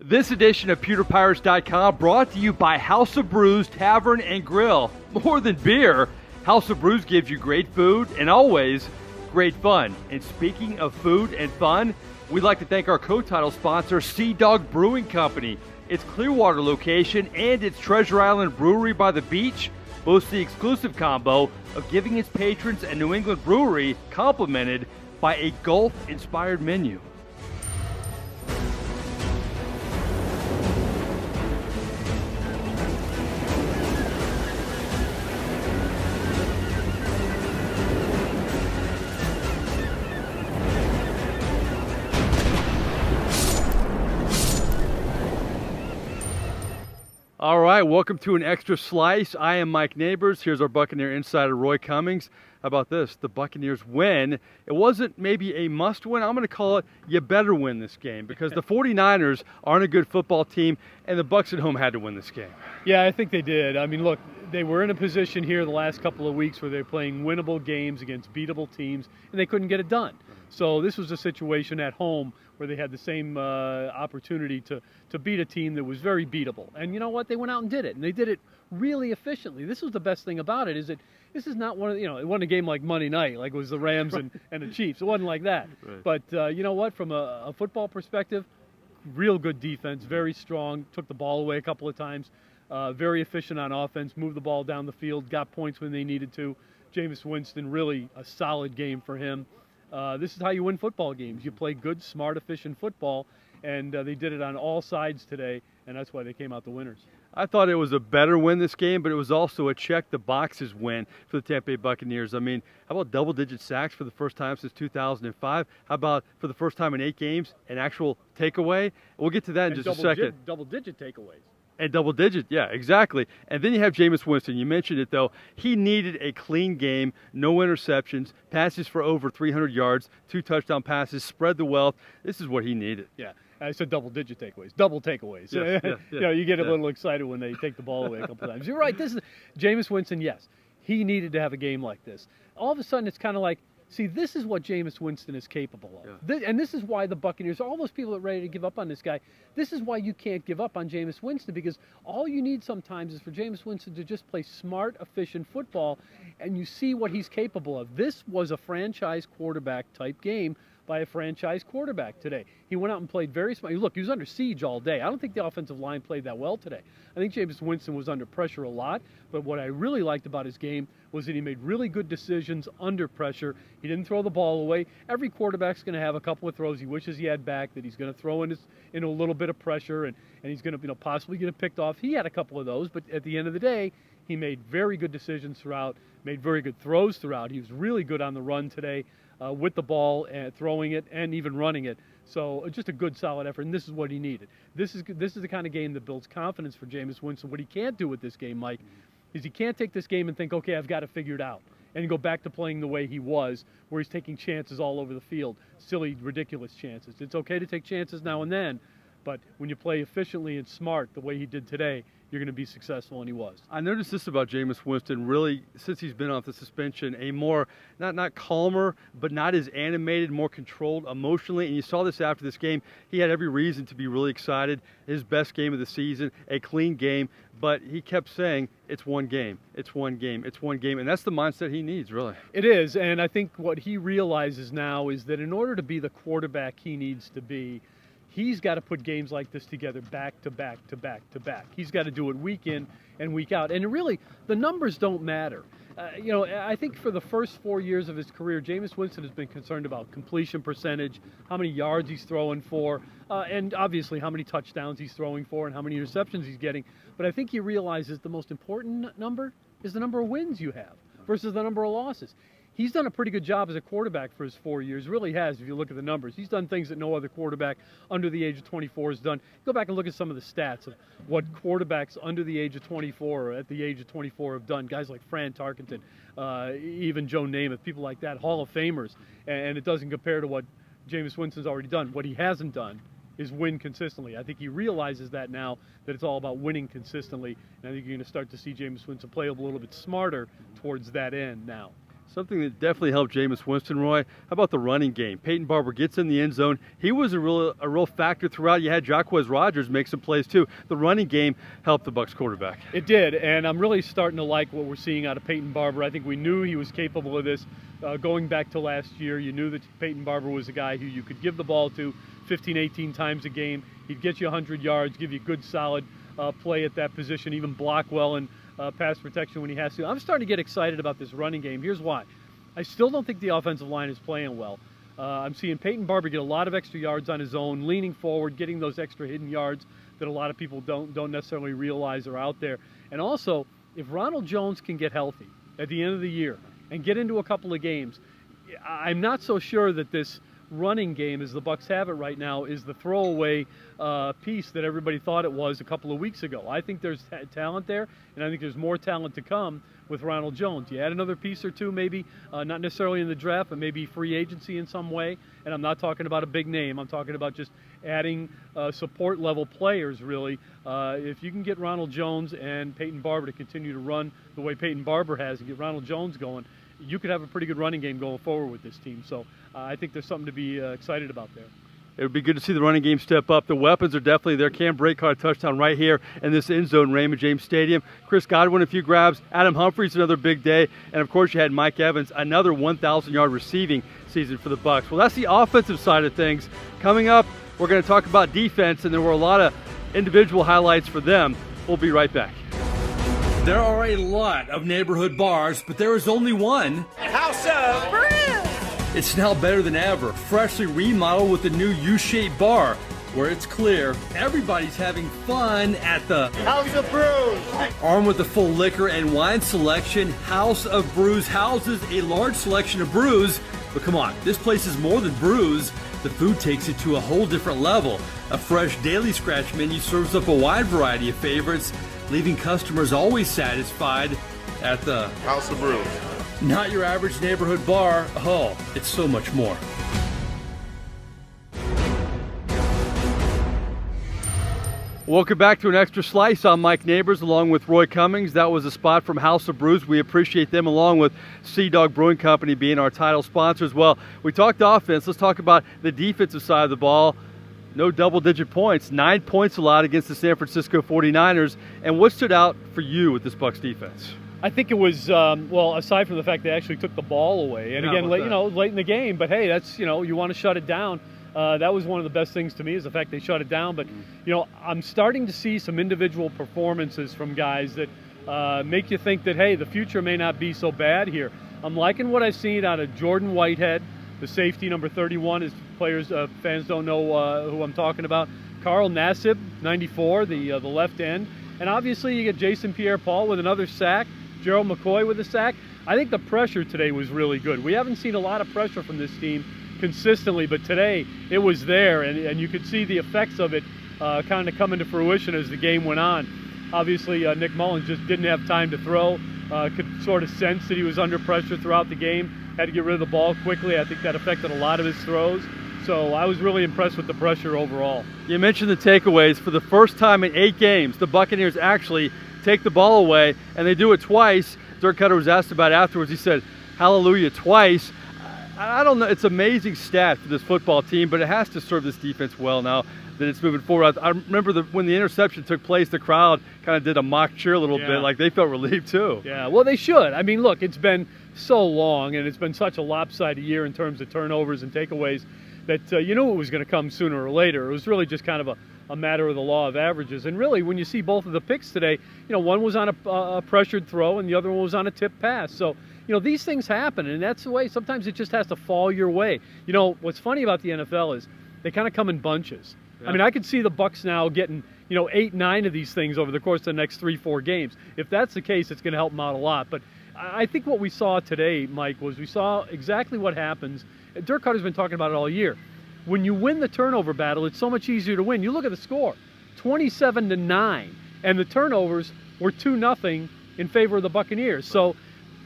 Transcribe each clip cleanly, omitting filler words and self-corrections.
This edition of PewterPirates.com brought to you by House of Brews Tavern and Grill. More than beer, House of Brews gives you great food and always great fun. And speaking of food and fun, we'd like to thank our co-title sponsor, Sea Dog Brewing Company. Its Clearwater location and its Treasure Island Brewery by the beach boast the exclusive combo of giving its patrons a New England brewery complemented by a golf-inspired menu. All right, welcome to an extra slice. I am Mike Nabors. Here's our Buccaneer insider, Roy Cummings. How about this? The Buccaneers win. It wasn't maybe a must win. I'm going to call it you better win this game because the 49ers aren't a good football team, and the Bucs at home had to win this game. Yeah, I think they did. I mean, look, they were in a position here the last couple of weeks where they're playing winnable games against beatable teams, and they couldn't get it done. So this was a situation at home where they had the same opportunity to beat a team that was very beatable. And you know what? They went out and did it, and they did it really efficiently. This was the best thing about it, is that this is not one of, it wasn't a game like Monday night, like it was the Rams and the Chiefs. It wasn't like that. Right. But you know what? From a football perspective, real good defense, very strong, took the ball away a couple of times, very efficient on offense, moved the ball down the field, got points when they needed to. Jameis Winston, really a solid game for him. This is how you win football games. You play good, smart, efficient football, and they did it on all sides today, and that's why they came out the winners. I thought it was a better win this game, but it was also a check the boxes win for the Tampa Bay Buccaneers. I mean, how about double-digit sacks for the first time since 2005? How about for the first time in 8 games, an actual takeaway? We'll get to that in just a second. Double-digit takeaways. And double-digit, yeah, exactly. And then you have Jameis Winston. You mentioned it, though. He needed a clean game, no interceptions, passes for over 300 yards, 2 touchdown passes, spread the wealth. This is what he needed. Yeah. I said double-digit takeaways, double takeaways. Yes, You get a little excited when they take the ball away a couple times. You're right. This is Jameis Winston. Yes, he needed to have a game like this. All of a sudden, it's kind of like, see, this is what Jameis Winston is capable of. Yeah. And this is why the Buccaneers, all those people that are ready to give up on this guy, this is why you can't give up on Jameis Winston, because all you need sometimes is for Jameis Winston to just play smart, efficient football, and you see what he's capable of. This was a franchise quarterback type game by a franchise quarterback today. He went out and played very smart. Look, he was under siege all day. I don't think the offensive line played that well today. I think Jameis Winston was under pressure a lot, but what I really liked about his game was that he made really good decisions under pressure. He didn't throw the ball away. Every quarterback's going to have a couple of throws he wishes he had back that he's going to throw in a little bit of pressure, and he's going to possibly get it picked off. He had a couple of those, but at the end of the day, he made very good decisions throughout, made very good throws throughout. He was really good on the run today. With the ball and throwing it and even running it. So just a good, solid effort, and this is what he needed. This is the kind of game that builds confidence for Jameis Winston. What he can't do with this game, Mike, is he can't take this game and think, okay, I've got it figured out, and go back to playing the way he was, where he's taking chances all over the field, silly, ridiculous chances. It's okay to take chances now and then, but when you play efficiently and smart the way he did today, you're going to be successful, and he was. I noticed this about Jameis Winston, really, since he's been off the suspension, a more, not calmer, but not as animated, more controlled emotionally. And you saw this after this game. He had every reason to be really excited. His best game of the season, a clean game. But he kept saying, it's one game, it's one game, it's one game. And that's the mindset he needs, really. It is, and I think what he realizes now is that in order to be the quarterback he needs to be, he's got to put games like this together back to back to back to back. He's got to do it week in and week out. And really, the numbers don't matter. I think for the first 4 years of his career, Jameis Winston has been concerned about completion percentage, how many yards he's throwing for, and obviously how many touchdowns he's throwing for and how many interceptions he's getting. But I think he realizes the most important number is the number of wins you have versus the number of losses. He's done a pretty good job as a quarterback for his 4 years, really has, if you look at the numbers. He's done things that no other quarterback under the age of 24 has done. Go back and look at some of the stats of what quarterbacks under the age of 24 or at the age of 24 have done. Guys like Fran Tarkenton, even Joe Namath, people like that, Hall of Famers. And it doesn't compare to what Jameis Winston's already done. What he hasn't done is win consistently. I think he realizes that now, that it's all about winning consistently. And I think you're going to start to see Jameis Winston play a little bit smarter towards that end now. Something that definitely helped Jameis Winston, Roy. How about the running game? Peyton Barber gets in the end zone. He was a real factor throughout. You had Jacquizz Rodgers make some plays too. The running game helped the Bucs quarterback. It did, and I'm really starting to like what we're seeing out of Peyton Barber. I think we knew he was capable of this going back to last year. You knew that Peyton Barber was a guy who you could give the ball to 15, 18 times a game. He'd get you 100 yards, give you good, solid play at that position, even block well and pass protection when he has to. I'm starting to get excited about this running game. Here's why. I still don't think the offensive line is playing well. I'm seeing Peyton Barber get a lot of extra yards on his own, leaning forward, getting those extra hidden yards that a lot of people don't necessarily realize are out there. And also, if Ronald Jones can get healthy at the end of the year and get into a couple of games, I'm not so sure that this running game, as the Bucs have it right now, is the throwaway piece that everybody thought it was a couple of weeks ago. I think there's talent there, and I think there's more talent to come with Ronald Jones. You add another piece or two, maybe, not necessarily in the draft, but maybe free agency in some way. And I'm not talking about a big name. I'm talking about just adding support-level players, really. If you can get Ronald Jones and Peyton Barber to continue to run the way Peyton Barber has and get Ronald Jones going, you could have a pretty good running game going forward with this team. So I think there's something to be excited about there. It would be good to see the running game step up. The weapons are definitely there. Cam Brake caught a touchdown right here in this end zone, Raymond James Stadium. Chris Godwin, a few grabs. Adam Humphries, another big day. And, of course, you had Mike Evans, another 1,000-yard receiving season for the Bucs. Well, that's the offensive side of things. Coming up, we're going to talk about defense, and there were a lot of individual highlights for them. We'll be right back. There are a lot of neighborhood bars, but there is only one. House of Brews! It's now better than ever, freshly remodeled with a new U-shaped bar, where it's clear everybody's having fun at the House of Brews! Armed with a full liquor and wine selection, House of Brews houses a large selection of brews. But come on, this place is more than brews. The food takes it to a whole different level. A fresh daily scratch menu serves up a wide variety of favorites, leaving customers always satisfied at the House of Brews. Not your average neighborhood bar. Oh, it's so much more. Welcome back to an Extra Slice. I'm Mike Nabors along with Roy Cummings. That was a spot from House of Brews. We appreciate them, along with Sea Dog Brewing Company being our title sponsor as well. We talked offense. Let's talk about the defensive side of the ball. No double-digit points. 9 points allowed against the San Francisco 49ers. And what stood out for you with this Bucs defense? I think it was, well, aside from the fact they actually took the ball away. And again, late in the game. But, hey, that's, you want to shut it down. That was one of the best things to me, is the fact they shut it down. But, I'm starting to see some individual performances from guys that make you think that, hey, the future may not be so bad here. I'm liking what I've seen out of Jordan Whitehead, the safety, number 31, as fans don't know who I'm talking about. Carl Nassib, 94, the left end. And obviously you get Jason Pierre-Paul with another sack, Gerald McCoy with a sack. I think the pressure today was really good. We haven't seen a lot of pressure from this team consistently, but today it was there, and you could see the effects of it kind of coming to fruition as the game went on. Obviously, Nick Mullins just didn't have time to throw, could sort of sense that he was under pressure throughout the game, had to get rid of the ball quickly. I think that affected a lot of his throws. So I was really impressed with the pressure overall. You mentioned the takeaways. For the first time in 8 games, the Buccaneers actually take the ball away, and they do it twice. Dirk Cutter was asked about it afterwards. He said, hallelujah, twice. I don't know. It's an amazing stat for this football team, but it has to serve this defense well now that it's moving forward. I remember when the interception took place, the crowd kind of did a mock cheer a little bit. Like they felt relieved too. Yeah, well, they should. I mean, look, it's been so long, and it's been such a lopsided year in terms of turnovers and takeaways that you knew it was going to come sooner or later. It was really just kind of a matter of the law of averages. And really, when you see both of the picks today, one was on a pressured throw and the other one was on a tipped pass. So, these things happen, and that's the way. Sometimes it just has to fall your way. What's funny about the NFL is they kind of come in bunches. Yeah. I mean, I could see the Bucs now getting, 8, 9 of these things over the course of the next 3, 4 games. If that's the case, it's going to help them out a lot. But I think what we saw today, Mike, was we saw exactly what happens. Dirk Cutter's been talking about it all year. When you win the turnover battle, it's so much easier to win. You look at the score, 27-9, and the turnovers were 2-0 in favor of the Buccaneers. So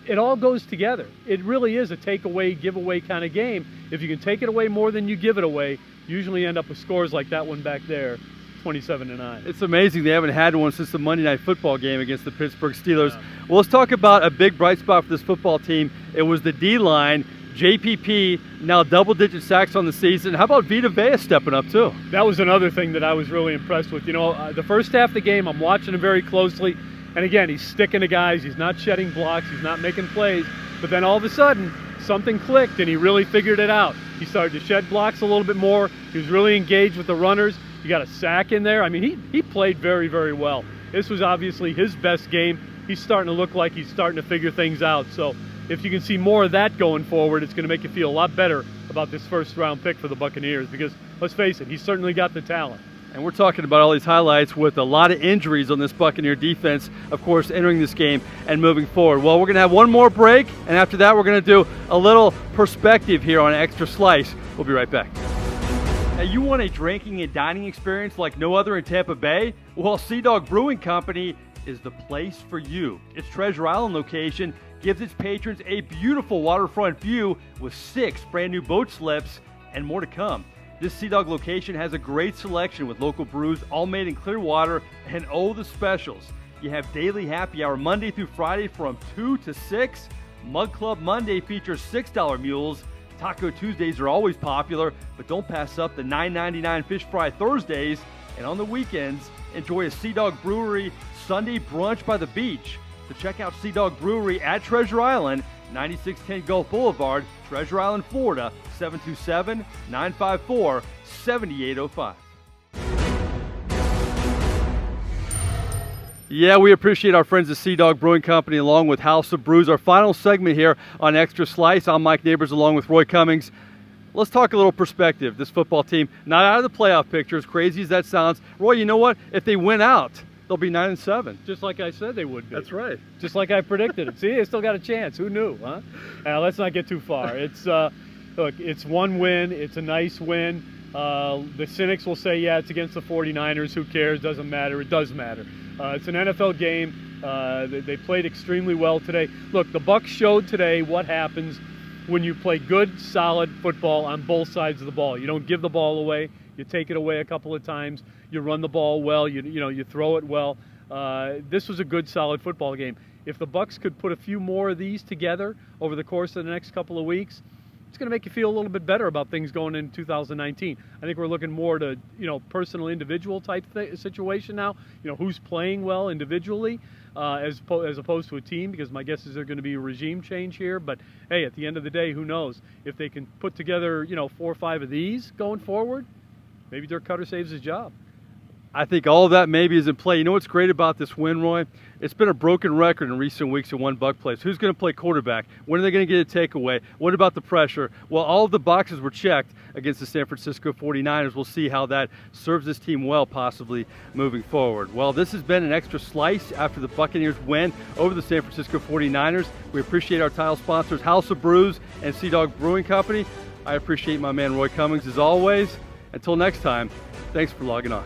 it all goes together. It really is a take-away, give-away kind of game. If you can take it away more than you give it away, you usually end up with scores like that one back there. 27-9. It's amazing they haven't had one since the Monday Night Football game against the Pittsburgh Steelers. Yeah. Well, let's talk about a big bright spot for this football team. It was the D-line. JPP, now double-digit sacks on the season. How about Vita Vea stepping up, too? That was another thing that I was really impressed with. You know, the first half of the game, I'm watching him very closely. And again, he's sticking to guys. He's not shedding blocks. He's not making plays. But then all of a sudden, something clicked, and he really figured it out. He started to shed blocks a little bit more. He was really engaged with the runners. He got a sack in there. I mean, he played very, very well. This was obviously his best game. He's starting to look like he's starting to figure things out. So if you can see more of that going forward, it's going to make you feel a lot better about this first-round pick for the Buccaneers because, let's face it, he's certainly got the talent. And we're talking about all these highlights with a lot of injuries on this Buccaneer defense, of course, entering this game and moving forward. Well, we're going to have one more break, and after that, we're going to do a little perspective here on Extra Slice. We'll be right back. Now, you want a drinking and dining experience like no other in Tampa Bay? Well, Sea Dog Brewing Company is the place for you. Its Treasure Island location gives its patrons a beautiful waterfront view with 6 brand new boat slips and more to come. This Sea Dog location has a great selection with local brews, all made in clear water, and oh, the specials. You have daily happy hour Monday through Friday from 2 to 6. Mug Club Monday features $6 mules. Taco Tuesdays are always popular, but don't pass up the $9.99 Fish Fry Thursdays. And on the weekends, enjoy a Sea Dog Brewery Sunday brunch by the beach. So check out Sea Dog Brewery at Treasure Island, 9610 Gulf Boulevard, Treasure Island, Florida, 727-954-7805. Yeah, we appreciate our friends at Sea Dog Brewing Company along with House of Brews. Our final segment here on Extra Slice. I'm Mike Nabors along with Roy Cummings. Let's talk a little perspective. This football team, not out of the playoff picture, as crazy as that sounds. Roy, you know what? If they win out, they'll be 9-7. Just like I said they would be. That's right. Just like I predicted it. See, they still got a chance. Who knew, huh? Let's not get too far. It's look, it's one win. It's a nice win. The cynics will say, yeah, it's against the 49ers. Who cares? Doesn't matter. It does matter. It's an NFL game. They played extremely well today. Look, the Bucs showed today what happens when you play good, solid football on both sides of the ball. You don't give the ball away. You take it away a couple of times. You run the ball well. You throw it well. This was a good, solid football game. If the Bucs could put a few more of these together over the course of the next couple of weeks, it's going to make you feel a little bit better about things going in 2019. I think we're looking more to, personal, individual type situation now. Who's playing well individually as opposed to a team, because my guess is there's going to be a regime change here. But hey, at the end of the day, who knows? If they can put together, 4 or 5 of these going forward, maybe Dirk Cutter saves his job. I think all of that maybe is in play. You know what's great about this win, Roy? It's been a broken record in recent weeks in one Buck place. Who's going to play quarterback? When are they going to get a takeaway? What about the pressure? Well, all of the boxes were checked against the San Francisco 49ers. We'll see how that serves this team well, possibly moving forward. Well, this has been an Extra Slice after the Buccaneers win over the San Francisco 49ers. We appreciate our title sponsors, House of Brews and Sea Dog Brewing Company. I appreciate my man Roy Cummings as always. Until next time, thanks for logging on.